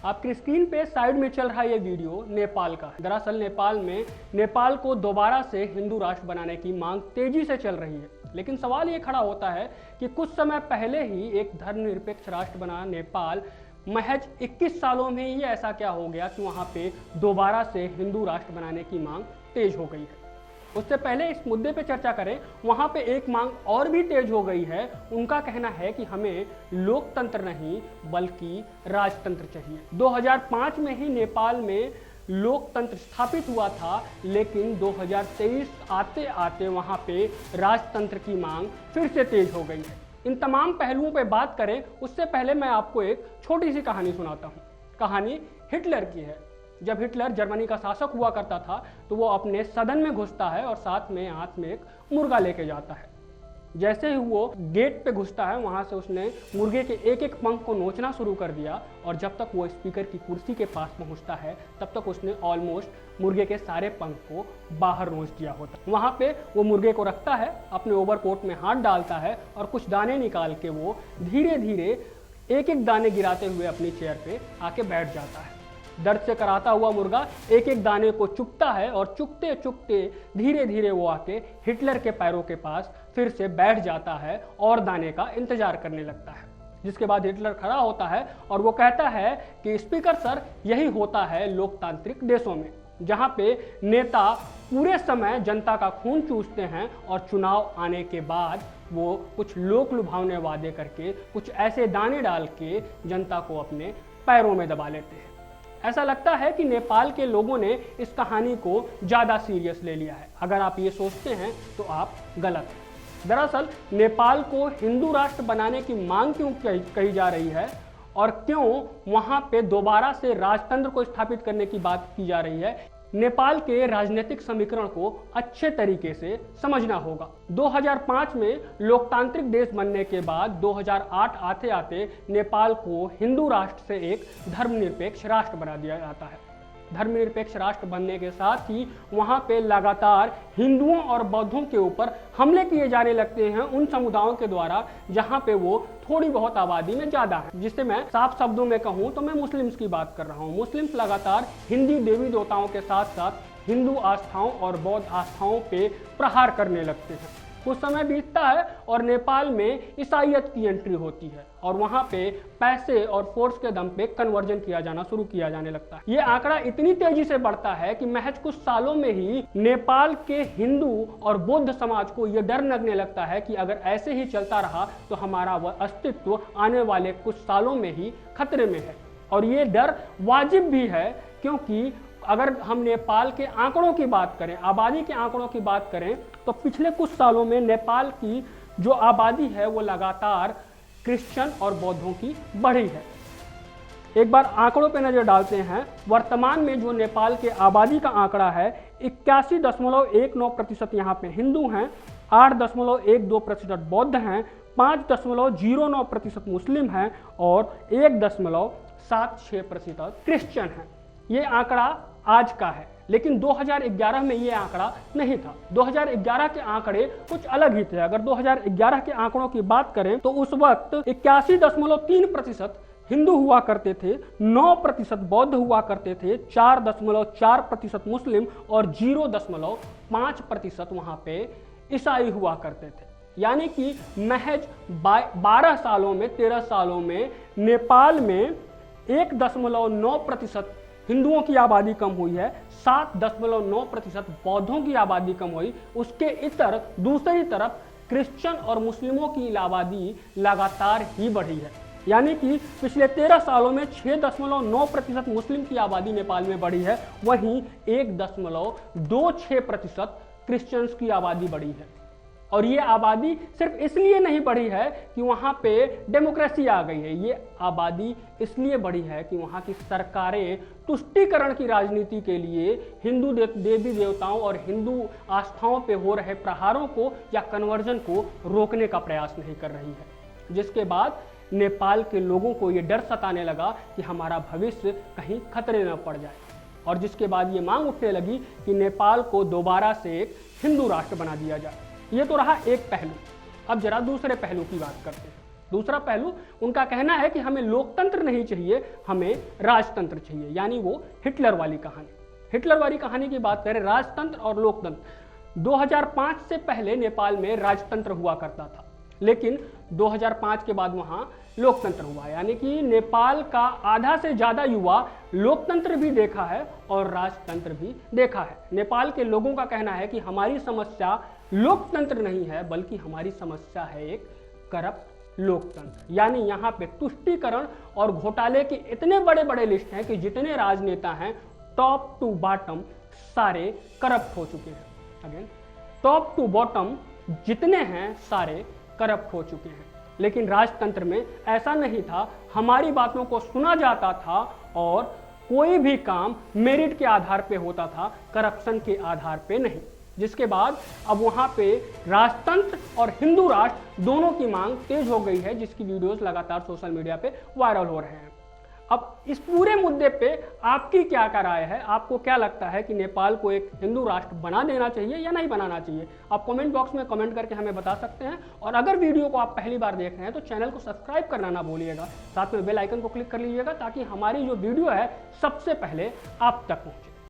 आपकी स्क्रीन पे साइड में चल रहा ये वीडियो नेपाल का है। दरअसल नेपाल में नेपाल को दोबारा से हिंदू राष्ट्र बनाने की मांग तेजी से चल रही है, लेकिन सवाल ये खड़ा होता है कि कुछ समय पहले ही एक धर्मनिरपेक्ष राष्ट्र बना नेपाल महज 21 सालों में ही ऐसा क्या हो गया कि वहाँ पे दोबारा से हिंदू राष्ट्र बनाने की मांग तेज हो गई है। उससे पहले इस मुद्दे पे चर्चा करें, वहाँ पे एक मांग और भी तेज हो गई है। उनका कहना है कि हमें लोकतंत्र नहीं बल्कि राजतंत्र चाहिए। 2005 में ही नेपाल में लोकतंत्र स्थापित हुआ था, लेकिन 2023 आते आते वहाँ पे राजतंत्र की मांग फिर से तेज हो गई है। इन तमाम पहलुओं पे बात करें उससे पहले मैं आपको एक छोटी सी कहानी सुनाता हूँ। कहानी हिटलर की है। जब हिटलर जर्मनी का शासक हुआ करता था तो वो अपने सदन में घुसता है और साथ में हाथ में एक मुर्गा लेके जाता है। जैसे ही वो गेट पे घुसता है वहां से उसने मुर्गे के एक एक पंख को नोचना शुरू कर दिया और जब तक वो स्पीकर की कुर्सी के पास पहुंचता है तब तक उसने ऑलमोस्ट मुर्गे के सारे पंख को बाहर नोच दिया होता है। वहां पे वो मुर्गे को रखता है, अपने ओवरकोट में हाथ डालता है और कुछ दाने निकाल के वो धीरे धीरे एक एक दाने गिराते हुए अपनी चेयर पे आके बैठ जाता है। दर्द से कराता हुआ मुर्गा एक एक दाने को चुगता है और चुगते चुगते धीरे धीरे वो आके हिटलर के पैरों के पास फिर से बैठ जाता है और दाने का इंतजार करने लगता है। जिसके बाद हिटलर खड़ा होता है और वो कहता है कि स्पीकर सर, यही होता है लोकतांत्रिक देशों में, जहां पे नेता पूरे समय जनता का खून चूसते हैं और चुनाव आने के बाद वो कुछ लोक लुभावने वादे करके कुछ ऐसे दाने डाल के जनता को अपने पैरों में दबा लेते हैं। ऐसा लगता है कि नेपाल के लोगों ने इस कहानी को ज़्यादा सीरियस ले लिया है। अगर आप ये सोचते हैं तो आप गलत हैं। दरअसल नेपाल को हिंदू राष्ट्र बनाने की मांग क्यों कही जा रही है और क्यों वहाँ पे दोबारा से राजतंत्र को स्थापित करने की बात की जा रही है, नेपाल के राजनीतिक समीकरण को अच्छे तरीके से समझना होगा। 2005 में लोकतांत्रिक देश बनने के बाद 2008 आते आते नेपाल को हिंदू राष्ट्र से एक धर्मनिरपेक्ष राष्ट्र बना दिया जाता है। धर्मनिरपेक्ष राष्ट्र बनने के साथ ही वहां पे लगातार हिंदुओं और बौद्धों के ऊपर हमले किए जाने लगते हैं उन समुदायों के द्वारा जहां पे वो थोड़ी बहुत आबादी में ज्यादा है। जिससे मैं साफ शब्दों में कहूं तो मैं मुस्लिम्स की बात कर रहा हूं। मुस्लिम्स लगातार हिंदी देवी देवताओं के साथ साथ हिंदू आस्थाओं और बौद्ध आस्थाओं पे प्रहार करने लगते हैं। कुछ समय बीतता है और नेपाल में ईसाईयत की एंट्री होती है और वहां पे पैसे और फोर्स के दम पे कन्वर्जन किया जाने लगता है। ये आंकड़ा इतनी तेजी से बढ़ता है कि महज कुछ सालों में ही नेपाल के हिंदू और बौद्ध समाज को यह डर लगने लगता है कि अगर ऐसे ही चलता रहा तो हमारा वह अस्तित्व आने वाले कुछ सालों में ही खतरे में है। और ये डर वाजिब भी है, क्योंकि अगर हम नेपाल के आंकड़ों की बात करें, आबादी के आंकड़ों की बात करें, तो पिछले कुछ सालों में नेपाल की जो आबादी है वो लगातार क्रिश्चियन और बौद्धों की बढ़ी है। एक बार आंकड़ों पर नजर डालते हैं। वर्तमान में जो नेपाल के आबादी का आंकड़ा है 81.19% यहाँ पे हिंदू हैं, 8.12% बौद्ध हैं, 5.09% मुस्लिम हैं और 1.76% क्रिश्चियन हैं। ये आंकड़ा आज का है, लेकिन 2011 में ये आंकड़ा नहीं था। 2011 के आंकड़े कुछ अलग ही थे। अगर 2011 के आंकड़ों की बात करें तो उस वक्त 81.3% हिंदू हुआ करते थे, 9% बौद्ध हुआ करते थे, 4.4% मुस्लिम और 0.5% वहां पे ईसाई हुआ करते थे। यानी कि महज 12 सालों में 13 सालों में नेपाल में 1.9% हिंदुओं की आबादी कम हुई है, 7.9% बौद्धों की आबादी कम हुई। उसके इतर दूसरी तरफ क्रिश्चियन और मुस्लिमों की आबादी लगातार ही बढ़ी है। यानी कि पिछले 13 सालों में 6.9% मुस्लिम की आबादी नेपाल में बढ़ी है, वहीं 1.26% क्रिश्चियंस की आबादी बढ़ी है। और ये आबादी सिर्फ इसलिए नहीं बढ़ी है कि वहाँ पे डेमोक्रेसी आ गई है, ये आबादी इसलिए बढ़ी है कि वहाँ की सरकारें तुष्टीकरण की राजनीति के लिए हिंदू देवी देवताओं और हिंदू आस्थाओं पे हो रहे प्रहारों को या कन्वर्जन को रोकने का प्रयास नहीं कर रही है। जिसके बाद नेपाल के लोगों को ये डर सताने लगा कि हमारा भविष्य कहीं खतरे न पड़ जाए, और जिसके बाद ये मांग उठने लगी कि नेपाल को दोबारा से एक हिंदू राष्ट्र बना दिया जाए। ये तो रहा एक पहलू। अब जरा दूसरे पहलू की बात करते हैं। दूसरा पहलू उनका कहना है कि हमें लोकतंत्र नहीं चाहिए, हमें राजतंत्र चाहिए, यानी वो हिटलर वाली कहानी। हिटलर वाली कहानी की बात करें, राजतंत्र और लोकतंत्र, 2005 से पहले नेपाल में राजतंत्र हुआ करता था, लेकिन 2005 के बाद वहां लोकतंत्र हुआ, यानी कि नेपाल का आधा से ज्यादा युवा लोकतंत्र भी देखा है और राजतंत्र भी देखा है। नेपाल के लोगों का कहना है कि हमारी समस्या लोकतंत्र नहीं है, बल्कि हमारी समस्या है एक करप्ट लोकतंत्र, यानी यहाँ पे तुष्टीकरण और घोटाले के इतने बड़े बड़े लिस्ट हैं कि जितने राजनेता हैं टॉप टू बॉटम सारे करप्ट हो चुके हैं। अगेन, टॉप टू बॉटम जितने हैं सारे करप्ट हो चुके हैं। लेकिन राजतंत्र में ऐसा नहीं था, हमारी बातों को सुना जाता था और कोई भी काम मेरिट के आधार पे होता था, करप्शन के आधार पे नहीं। जिसके बाद अब वहां पे राजतंत्र और हिंदू राष्ट्र दोनों की मांग तेज हो गई है, जिसकी वीडियोस लगातार सोशल मीडिया पे वायरल हो रहे हैं। अब इस पूरे मुद्दे पे आपकी क्या राय है? आपको क्या लगता है कि नेपाल को एक हिंदू राष्ट्र बना देना चाहिए या नहीं बनाना चाहिए? आप कमेंट बॉक्स में कमेंट करके हमें बता सकते हैं। और अगर वीडियो को आप पहली बार देख रहे हैं तो चैनल को सब्सक्राइब करना ना भूलिएगा, साथ में बेल आइकन को क्लिक कर लीजिएगा ताकि हमारी जो वीडियो है सबसे पहले आप तक पहुंचे।